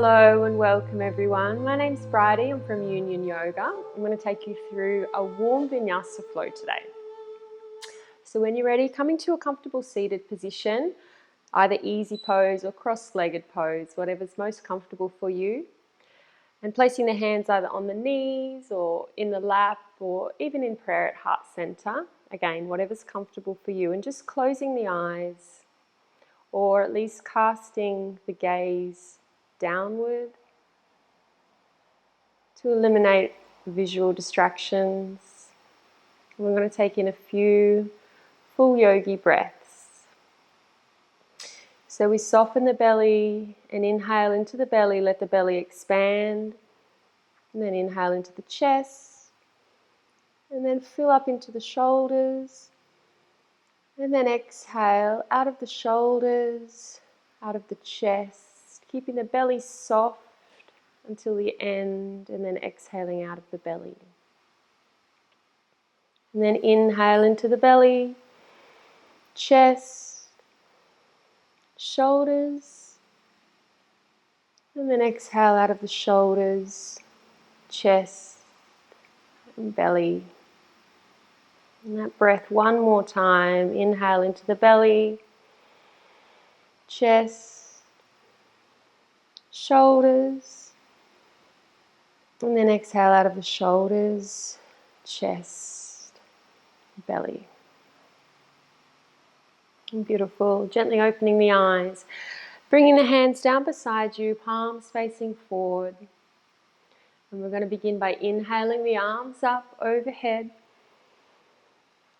Hello and welcome everyone. My name's Bridie, I'm from Younion Yoga. I'm going to take you through a warm Vinyasa flow today. So when you're ready, come into a comfortable seated position, either easy pose or cross-legged pose, whatever's most comfortable for you. And placing the hands either on the knees or in the lap or even in prayer at heart center. Again, whatever's comfortable for you. And just closing the eyes or at least casting the gaze downward to eliminate visual distractions. And we're going to take in a few full yogi breaths. So we soften the belly and inhale into the belly, let the belly expand, and then inhale into the chest, and then fill up into the shoulders, and then exhale out of the shoulders, out of the chest, keeping the belly soft until the end, and then exhaling out of the belly. And then inhale into the belly, chest, shoulders, and then exhale out of the shoulders, chest, and belly. And that breath one more time. Inhale into the belly, chest, shoulders, and then exhale out of the shoulders, chest, belly. And beautiful. Gently opening the eyes. Bringing the hands down beside you, palms facing forward. And we're going to begin by inhaling the arms up overhead.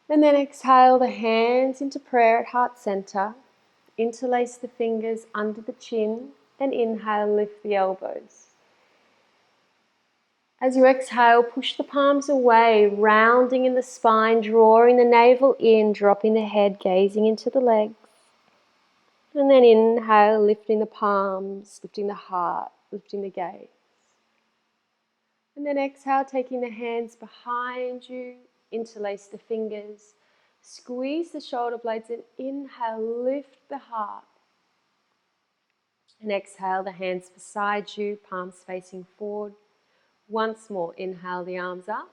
And then exhale the hands into prayer at heart center. Interlace the fingers under the chin and inhale, lift the elbows. As you exhale, push the palms away, rounding in the spine, drawing the navel in, dropping the head, gazing into the legs. And then inhale, lifting the palms, lifting the heart, lifting the gaze. And then exhale, taking the hands behind you, interlace the fingers, squeeze the shoulder blades, and inhale, lift the heart. And exhale, the hands beside you, palms facing forward. Once more, inhale the arms up.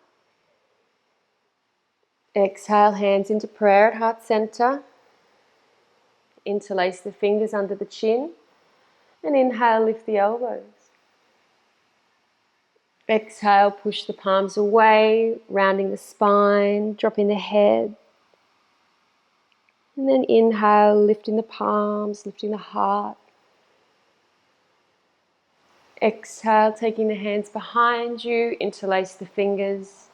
Exhale, hands into prayer at heart center. Interlace the fingers under the chin. And inhale, lift the elbows. Exhale, push the palms away, rounding the spine, dropping the head. And then inhale, lifting the palms, lifting the heart. Exhale, taking the hands behind you, interlace the fingers.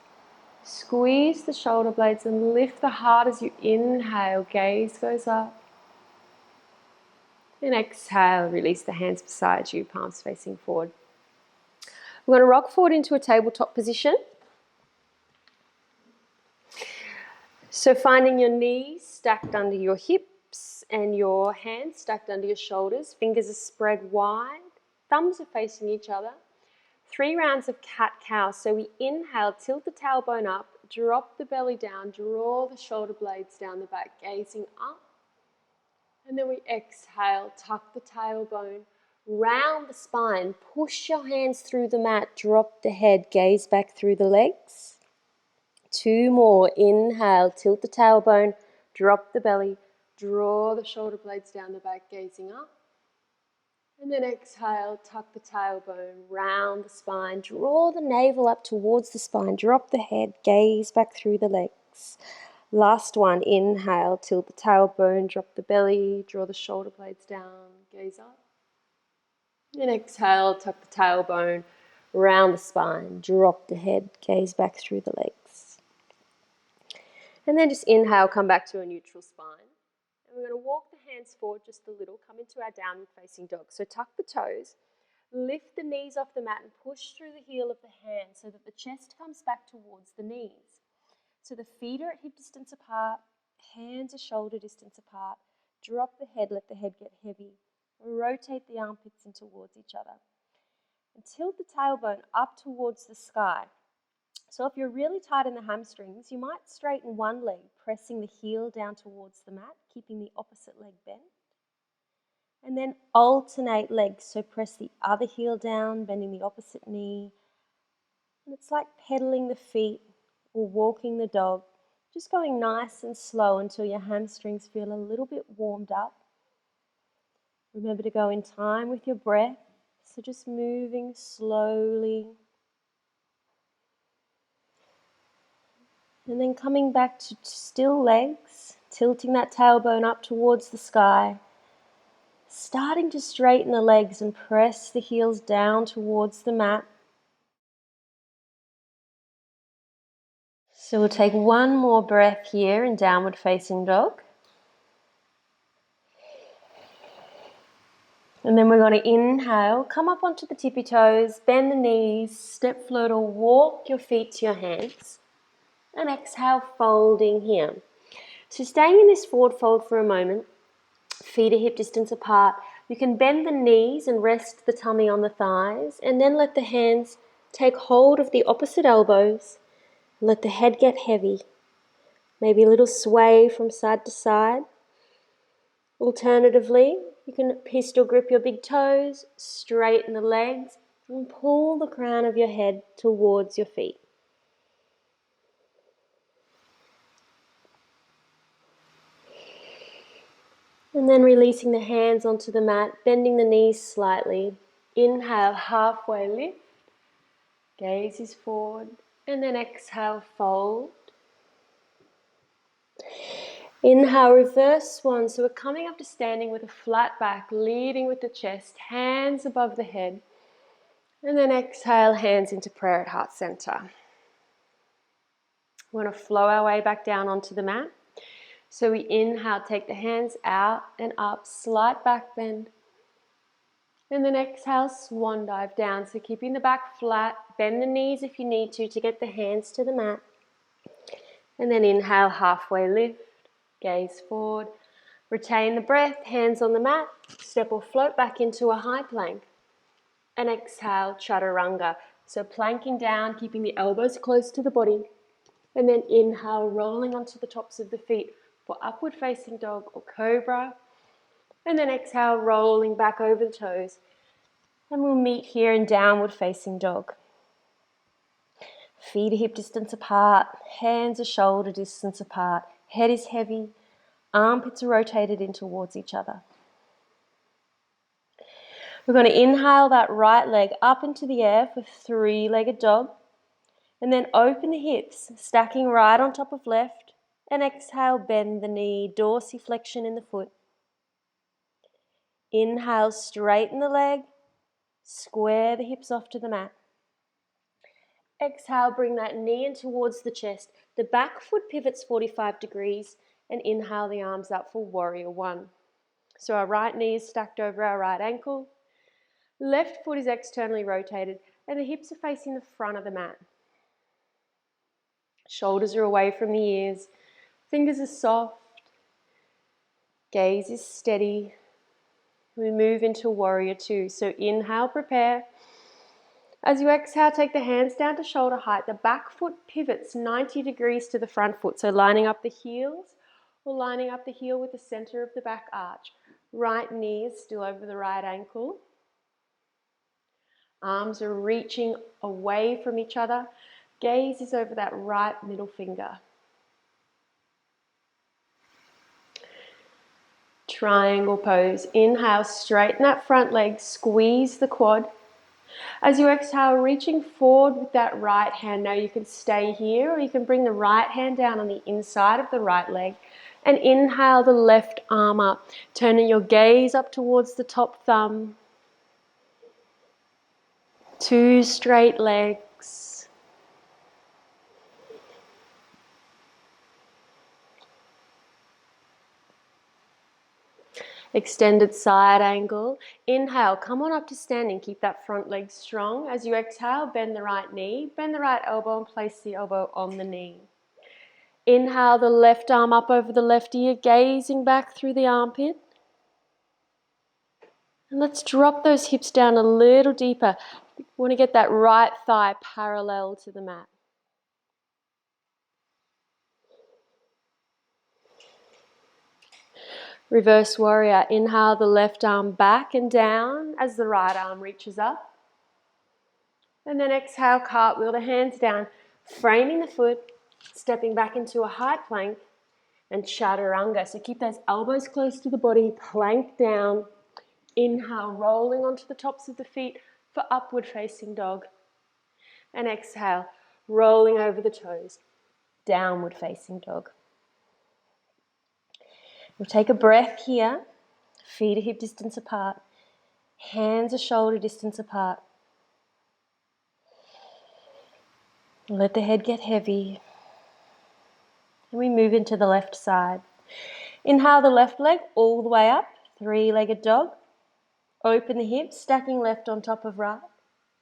Squeeze the shoulder blades and lift the heart as you inhale, gaze goes up. And exhale, release the hands beside you, palms facing forward. We're going to rock forward into a tabletop position. So finding your knees stacked under your hips and your hands stacked under your shoulders. Fingers are spread wide. Thumbs are facing each other. 3 rounds of cat-cow. So we inhale, tilt the tailbone up, drop the belly down, draw the shoulder blades down the back, gazing up. And then we exhale, tuck the tailbone, round the spine, push your hands through the mat, drop the head, gaze back through the legs. 2 more. Inhale, tilt the tailbone, drop the belly, draw the shoulder blades down the back, gazing up. And then exhale, tuck the tailbone, round the spine, draw the navel up towards the spine, drop the head, gaze back through the legs. Last one. Inhale, tilt the tailbone, drop the belly, draw the shoulder blades down, gaze up. And exhale, tuck the tailbone, round the spine, drop the head, gaze back through the legs. And then just inhale, come back to a neutral spine. And we're going to walk the hands forward just a little, come into our downward facing dog. So tuck the toes, lift the knees off the mat and push through the heel of the hand so that the chest comes back towards the knees. So the feet are at hip distance apart, hands are shoulder distance apart. Drop the head, let the head get heavy. Rotate the armpits in towards each other. And tilt the tailbone up towards the sky. So if you're really tight in the hamstrings, you might straighten one leg, pressing the heel down towards the mat, keeping the opposite leg bent. And then alternate legs. So press the other heel down, bending the opposite knee. And it's like pedaling the feet or walking the dog. Just going nice and slow until your hamstrings feel a little bit warmed up. Remember to go in time with your breath. So just moving slowly. And then coming back to still legs, tilting that tailbone up towards the sky. Starting to straighten the legs and press the heels down towards the mat. So we'll take one more breath here in downward facing dog. And then we're going to inhale, come up onto the tippy toes, bend the knees, step float or walk your feet to your hands. And exhale, folding here. So staying in this forward fold for a moment, feet are hip distance apart. You can bend the knees and rest the tummy on the thighs, and then let the hands take hold of the opposite elbows. Let the head get heavy. Maybe a little sway from side to side. Alternatively, you can pistol grip your big toes, straighten the legs, and pull the crown of your head towards your feet. And then releasing the hands onto the mat, bending the knees slightly. Inhale, halfway lift. Gaze is forward. And then exhale, fold. Inhale, reverse swan. So we're coming up to standing with a flat back, leading with the chest, hands above the head. And then exhale, hands into prayer at heart center. We want to flow our way back down onto the mat. So we inhale, take the hands out and up, slight back bend. And then exhale, swan dive down. So keeping the back flat, bend the knees if you need to get the hands to the mat. And then inhale, halfway lift, gaze forward. Retain the breath, hands on the mat, step or float back into a high plank. And exhale, chaturanga. So planking down, keeping the elbows close to the body. And then inhale, rolling onto the tops of the feet for upward facing dog or cobra. And then exhale, rolling back over the toes. And we'll meet here in downward facing dog. Feet are hip distance apart, hands are shoulder distance apart, head is heavy, armpits are rotated in towards each other. We're going to inhale that right leg up into the air for three-legged dog. And then open the hips, stacking right on top of left. And exhale, bend the knee, dorsiflexion in the foot. Inhale, straighten the leg, square the hips off to the mat. Exhale, bring that knee in towards the chest. The back foot pivots 45 degrees. And inhale the arms up for warrior one. So our right knee is stacked over our right ankle. Left foot is externally rotated. And the hips are facing the front of the mat. Shoulders are away from the ears. Fingers are soft. Gaze is steady. We move into warrior two. So inhale, prepare. As you exhale, take the hands down to shoulder height. The back foot pivots 90 degrees to the front foot. So lining up the heels or lining up the heel with the center of the back arch. Right knee is still over the right ankle. Arms are reaching away from each other. Gaze is over that right middle finger. Triangle pose. Inhale, straighten that front leg, squeeze the quad. As you exhale, reaching forward with that right hand. Now you can stay here or you can bring the right hand down on the inside of the right leg. And inhale the left arm up. Turning your gaze up towards the top thumb. Two straight legs. Extended side angle. Inhale, come on up to standing. Keep that front leg strong. As you exhale, bend the right knee, bend the right elbow and place the elbow on the knee. Inhale the left arm up over the left ear, gazing back through the armpit. And let's drop those hips down a little deeper. We want to get that right thigh parallel to the mat. Reverse warrior. Inhale the left arm back and down as the right arm reaches up. And then exhale, cartwheel the hands down, framing the foot, stepping back into a high plank and chaturanga. So keep those elbows close to the body, plank down. Inhale, rolling onto the tops of the feet for upward facing dog. And exhale, rolling over the toes, downward facing dog. We'll take a breath here. Feet are hip distance apart. Hands are shoulder distance apart. Let the head get heavy. And we move into the left side. Inhale the left leg all the way up, three-legged dog. Open the hips, stacking left on top of right.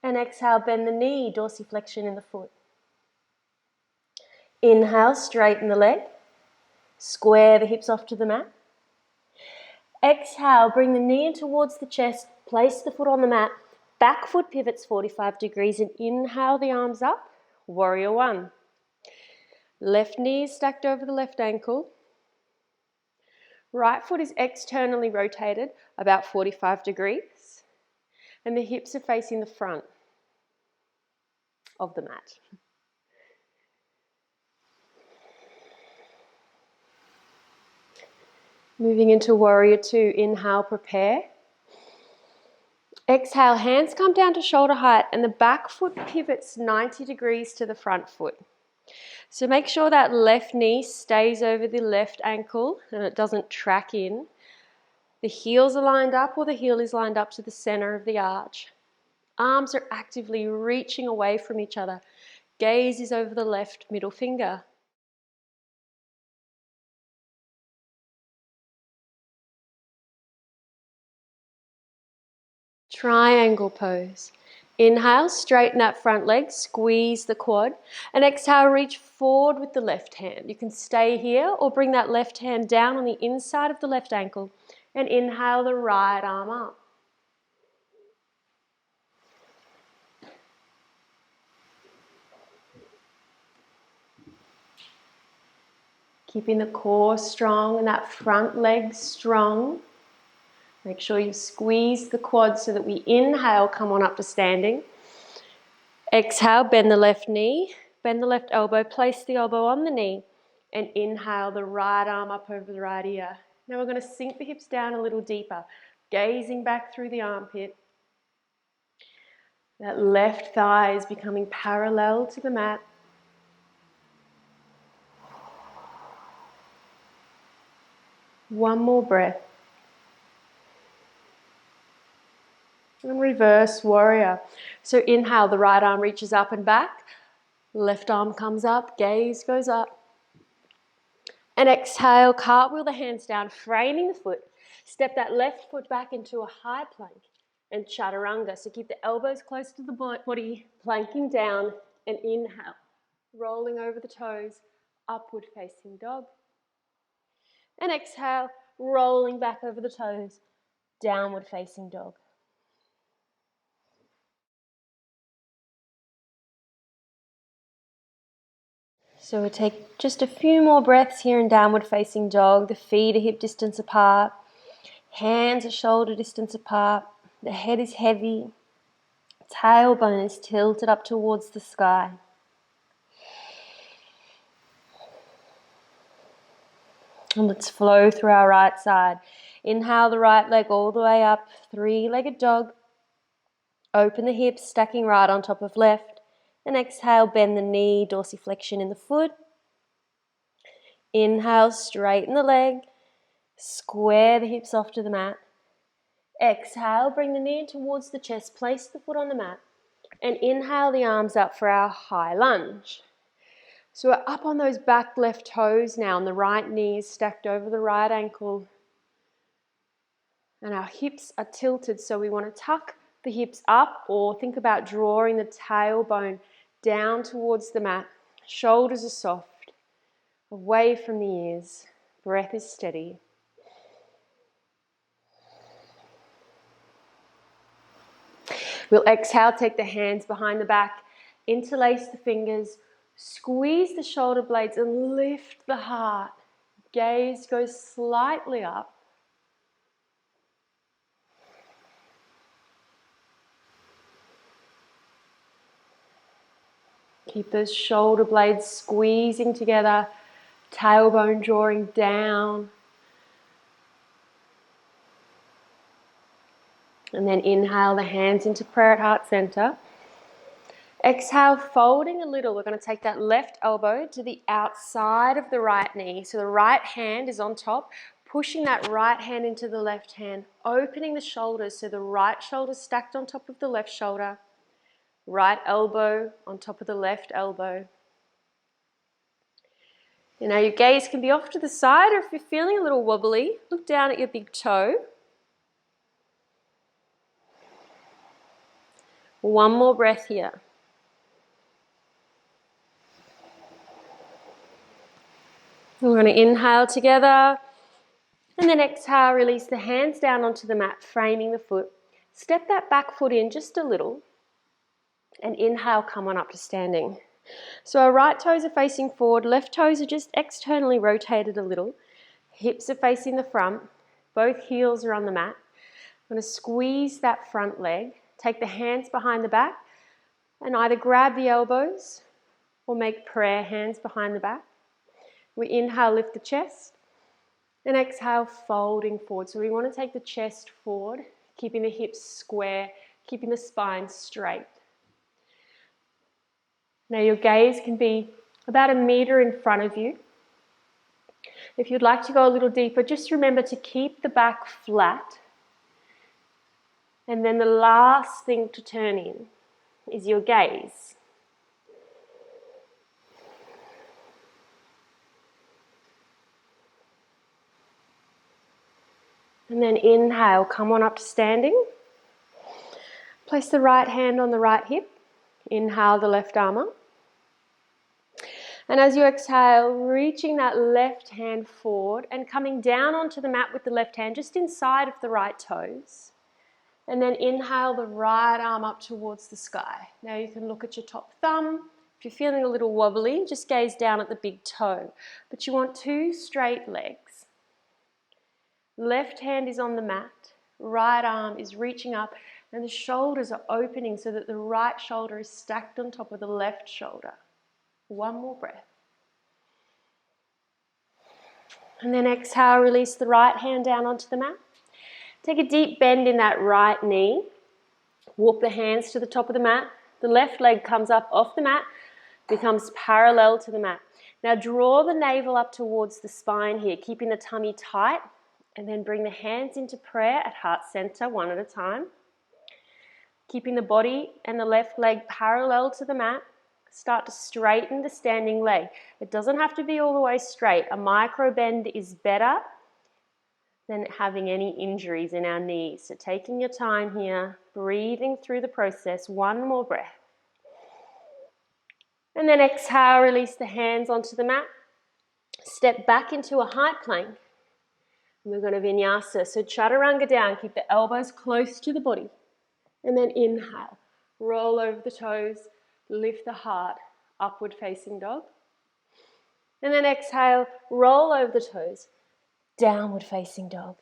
And exhale, bend the knee, dorsiflexion in the foot. Inhale, straighten the leg. Square the hips off to the mat. Exhale, bring the knee in towards the chest. Place the foot on the mat. Back foot pivots 45 degrees and inhale the arms up. Warrior one. Left knee is stacked over the left ankle. Right foot is externally rotated about 45 degrees. And the hips are facing the front of the mat. Moving into warrior two. Inhale, prepare. Exhale, hands come down to shoulder height and the back foot pivots 90 degrees to the front foot. So make sure that left knee stays over the left ankle and it doesn't track in. The heels are lined up or the heel is lined up to the center of the arch. Arms are actively reaching away from each other. Gaze is over the left middle finger. Triangle pose. Inhale, straighten that front leg, squeeze the quad, and exhale, reach forward with the left hand. You can stay here or bring that left hand down on the inside of the left ankle and inhale the right arm up. Keeping the core strong and that front leg strong. Make sure you squeeze the quads so that we inhale, come on up to standing. Exhale, bend the left knee, bend the left elbow, place the elbow on the knee, and inhale the right arm up over the right ear. Now we're going to sink the hips down a little deeper, gazing back through the armpit. That left thigh is becoming parallel to the mat. One more breath. And reverse warrior. So inhale, the right arm reaches up and back. Left arm comes up, gaze goes up. And exhale, cartwheel the hands down, framing the foot. Step that left foot back into a high plank and chaturanga. So keep the elbows close to the body, planking down and inhale. Rolling over the toes, upward facing dog. And exhale, rolling back over the toes, downward facing dog. So we'll take just a few more breaths here in downward facing dog. The feet are hip distance apart. Hands are shoulder distance apart. The head is heavy. Tailbone is tilted up towards the sky. And let's flow through our right side. Inhale the right leg all the way up, three-legged dog. Open the hips, stacking right on top of left. And exhale, bend the knee, dorsiflexion in the foot. Inhale, straighten the leg. Square the hips off to the mat. Exhale, bring the knee towards the chest, place the foot on the mat. And inhale the arms up for our high lunge. So we're up on those back left toes now, and the right knee is stacked over the right ankle. And our hips are tilted, so we want to tuck the hips up or think about drawing the tailbone down towards the mat. Shoulders are soft, away from the ears. Breath is steady. We'll exhale, take the hands behind the back, interlace the fingers, squeeze the shoulder blades and lift the heart. Gaze goes slightly up. Keep those shoulder blades squeezing together, tailbone drawing down. And then inhale the hands into prayer at heart center. Exhale, folding a little. We're going to take that left elbow to the outside of the right knee. So the right hand is on top, pushing that right hand into the left hand, opening the shoulders so the right shoulder stacked on top of the left shoulder, right elbow on top of the left elbow. You know, your gaze can be off to the side, or if you're feeling a little wobbly, look down at your big toe. One more breath here. We're going to inhale together, and then exhale, release the hands down onto the mat, framing the foot. Step that back foot in just a little, and inhale, come on up to standing. So our right toes are facing forward, left toes are just externally rotated a little. Hips are facing the front, both heels are on the mat. I'm going to squeeze that front leg, take the hands behind the back, and either grab the elbows or make prayer hands behind the back. We inhale, lift the chest, and exhale, folding forward. So we want to take the chest forward, keeping the hips square, keeping the spine straight. Now your gaze can be about 1 meter in front of you. If you'd like to go a little deeper, just remember to keep the back flat. And then the last thing to turn in is your gaze. And then inhale, come on up to standing. Place the right hand on the right hip. Inhale the left arm up. And as you exhale, reaching that left hand forward and coming down onto the mat with the left hand just inside of the right toes. And then inhale the right arm up towards the sky. Now you can look at your top thumb. If you're feeling a little wobbly, just gaze down at the big toe. But you want 2 straight legs. Left hand is on the mat, right arm is reaching up, and the shoulders are opening so that the right shoulder is stacked on top of the left shoulder. One more breath. And then exhale, release the right hand down onto the mat. Take a deep bend in that right knee. Walk the hands to the top of the mat. The left leg comes up off the mat, becomes parallel to the mat. Now draw the navel up towards the spine here, keeping the tummy tight. And then bring the hands into prayer at heart center, one at a time. Keeping the body and the left leg parallel to the mat. Start to straighten the standing leg. It doesn't have to be all the way straight. A micro bend is better than having any injuries in our knees. So taking your time here, breathing through the process. One more breath. And then exhale, release the hands onto the mat. Step back into a high plank. We're going to Vinyasa. So chaturanga down, keep the elbows close to the body. And then inhale, roll over the toes, lift the heart, upward facing dog. And then exhale, roll over the toes, downward facing dog.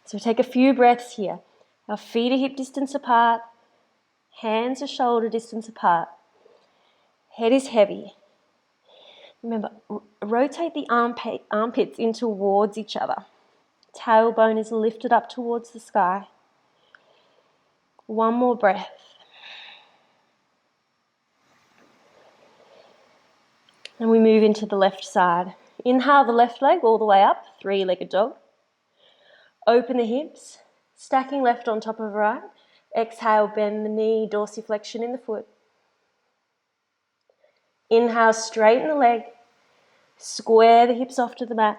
So take a few breaths here. Our feet are hip distance apart, hands are shoulder distance apart. Head is heavy. Remember, rotate the armpits in towards each other. Tailbone is lifted up towards the sky. One more breath. And we move into the left side. Inhale the left leg all the way up, 3-legged dog. Open the hips, stacking left on top of right. Exhale, bend the knee, dorsiflexion in the foot. Inhale, straighten the leg. Square the hips off to the mat.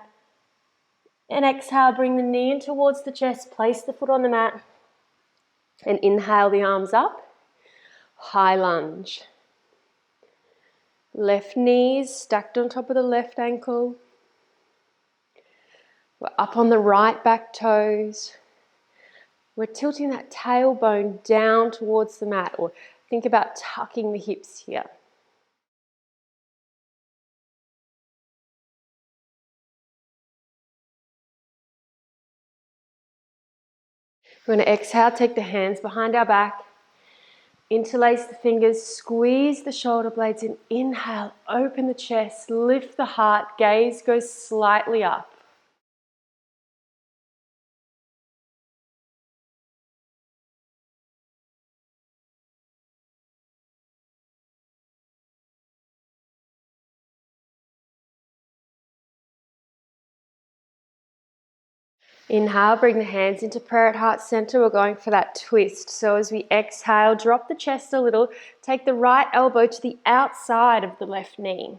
And exhale, bring the knee in towards the chest. Place the foot on the mat. And inhale the arms up. High lunge. Left knee is stacked on top of the left ankle. We're up on the right back toes. We're tilting that tailbone down towards the mat, or think about tucking the hips here. We're going to exhale, take the hands behind our back. Interlace the fingers, squeeze the shoulder blades in. Inhale, open the chest, lift the heart, gaze goes slightly up. Inhale, bring the hands into prayer at heart center. We're going for that twist. So as we exhale, drop the chest a little. Take the right elbow to the outside of the left knee.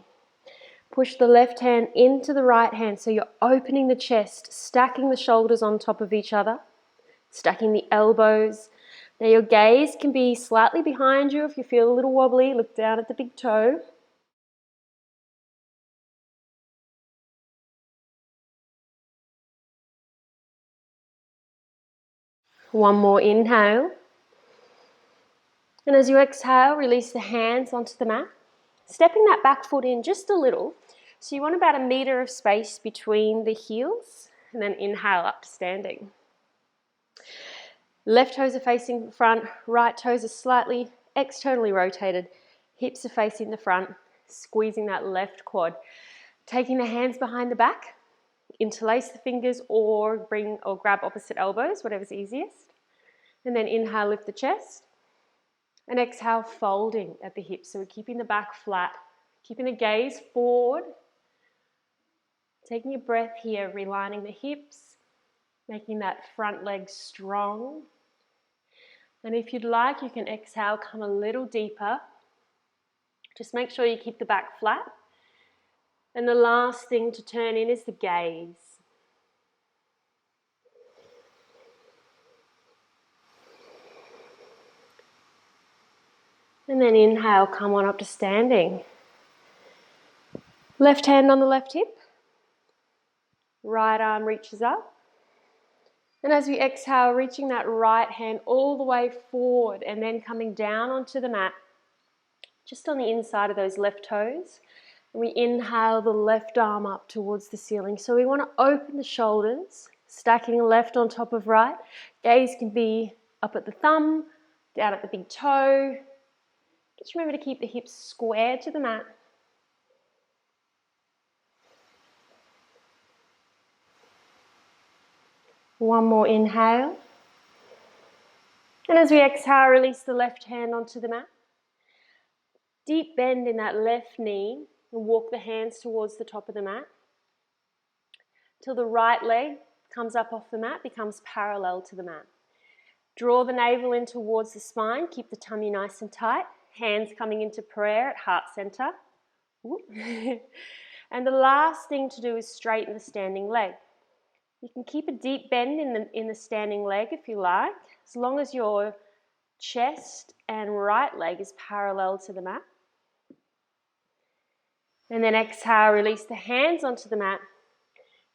Push the left hand into the right hand. So you're opening the chest, stacking the shoulders on top of each other, stacking the elbows. Now your gaze can be slightly behind you. If you feel a little wobbly, look down at the big toe. One more inhale. And as you exhale, release the hands onto the mat. Stepping that back foot in just a little. So you want about 1 meter of space between the heels, and then inhale up to standing. Left toes are facing the front, right toes are slightly externally rotated. Hips are facing the front, squeezing that left quad. Taking the hands behind the back, interlace the fingers or grab opposite elbows, whatever's easiest. And then inhale, lift the chest. And exhale, folding at the hips. So we're keeping the back flat, keeping the gaze forward. Taking a breath here, realigning the hips, making that front leg strong. And if you'd like, you can exhale, come a little deeper. Just make sure you keep the back flat. And the last thing to turn in is the gaze. And then inhale, come on up to standing. Left hand on the left hip. Right arm reaches up. And as we exhale, reaching that right hand all the way forward and then coming down onto the mat, just on the inside of those left toes. And we inhale the left arm up towards the ceiling. So we want to open the shoulders, stacking left on top of right. Gaze can be up at the thumb, down at the big toe. Just remember to keep the hips square to the mat. One more inhale. And as we exhale, release the left hand onto the mat. Deep bend in that left knee and walk the hands towards the top of the mat till the right leg comes up off the mat, becomes parallel to the mat. Draw the navel in towards the spine, keep the tummy nice and tight, hands coming into prayer at heart center. And the last thing to do is straighten the standing leg. You can keep a deep bend in the standing leg if you like, as long as your chest and right leg is parallel to the mat. And then exhale, release the hands onto the mat.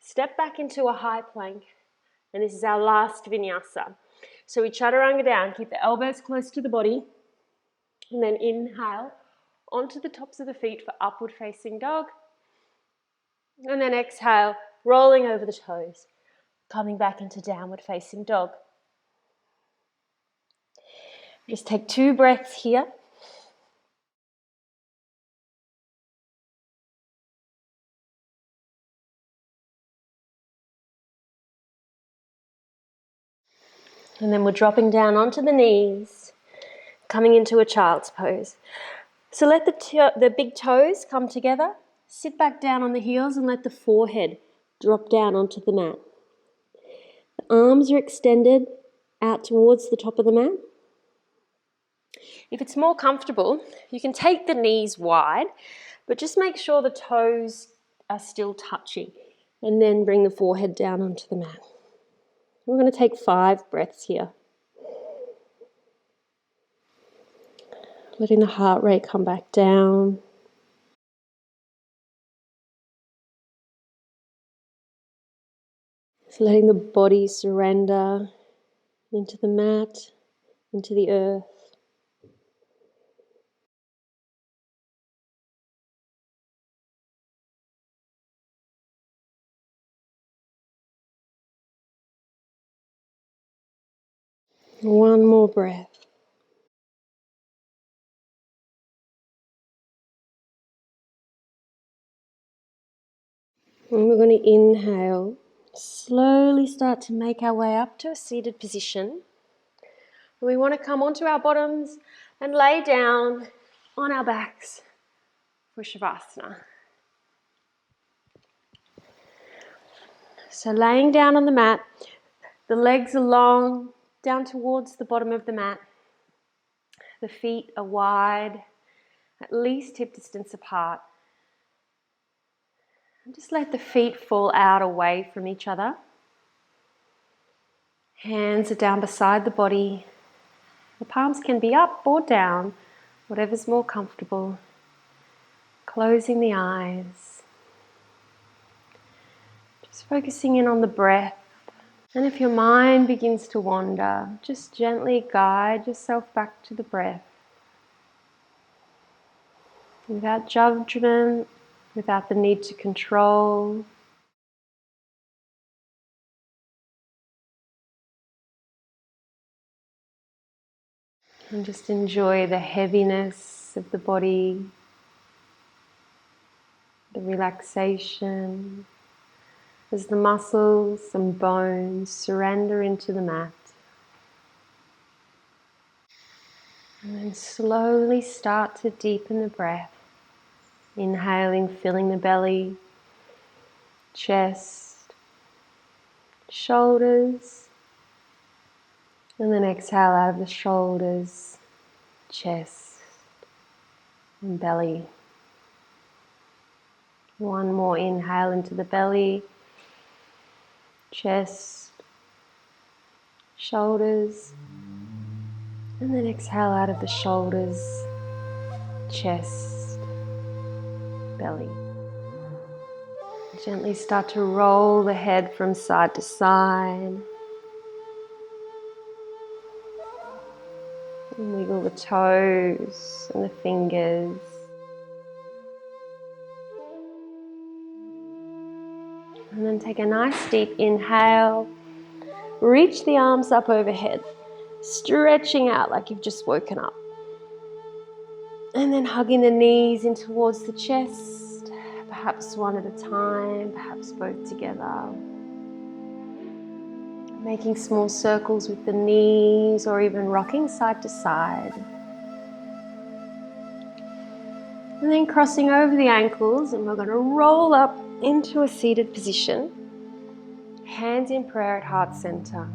Step back into a high plank. And this is our last vinyasa. So we chaturanga down, keep the elbows close to the body. And then inhale onto the tops of the feet for upward facing dog. And then exhale, rolling over the toes, coming back into downward facing dog. Just take 2 breaths here. And then we're dropping down onto the knees, coming into a child's pose. So let the big toes come together, sit back down on the heels and let the forehead drop down onto the mat. The arms are extended out towards the top of the mat. If it's more comfortable, you can take the knees wide, but just make sure the toes are still touching and then bring the forehead down onto the mat. We're going to take 5 breaths here. Letting the heart rate come back down. So letting the body surrender into the mat, into the earth. One more breath. And we're going to inhale, slowly start to make our way up to a seated position. And we want to come onto our bottoms and lay down on our backs for Shavasana. So laying down on the mat, the legs are long, down towards the bottom of the mat. The feet are wide, at least hip distance apart. And just let the feet fall out away from each other. Hands are down beside the body. The palms can be up or down, whatever's more comfortable. Closing the eyes. Just focusing in on the breath. And if your mind begins to wander, just gently guide yourself back to the breath. Without judgment, without the need to control. And just enjoy the heaviness of the body, the relaxation, as the muscles and bones surrender into the mat. And then slowly start to deepen the breath. Inhaling, filling the belly, chest, shoulders. And then exhale out of the shoulders, chest, and belly. One more inhale into the belly, chest, shoulders, and then exhale out of the shoulders, chest, belly. Gently start to roll the head from side to side. And wiggle the toes and the fingers. And then take a nice deep inhale. Reach the arms up overhead, stretching out like you've just woken up. And then hugging the knees in towards the chest, perhaps one at a time, perhaps both together. Making small circles with the knees or even rocking side to side. And then crossing over the ankles, and we're going to roll up into a seated position. Hands in prayer at heart center.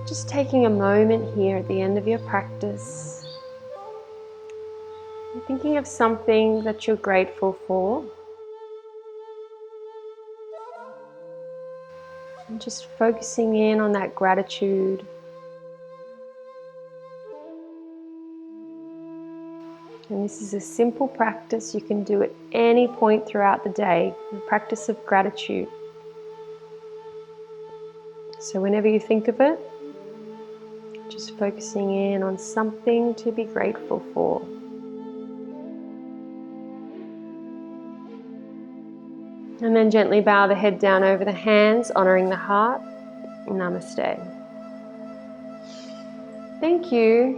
Just taking a moment here at the end of your practice. And thinking of something that you're grateful for. And just focusing in on that gratitude. And this is a simple practice you can do at any point throughout the day, the practice of gratitude. So whenever you think of it, just focusing in on something to be grateful for. And then gently bow the head down over the hands, honoring the heart. Namaste. Thank you.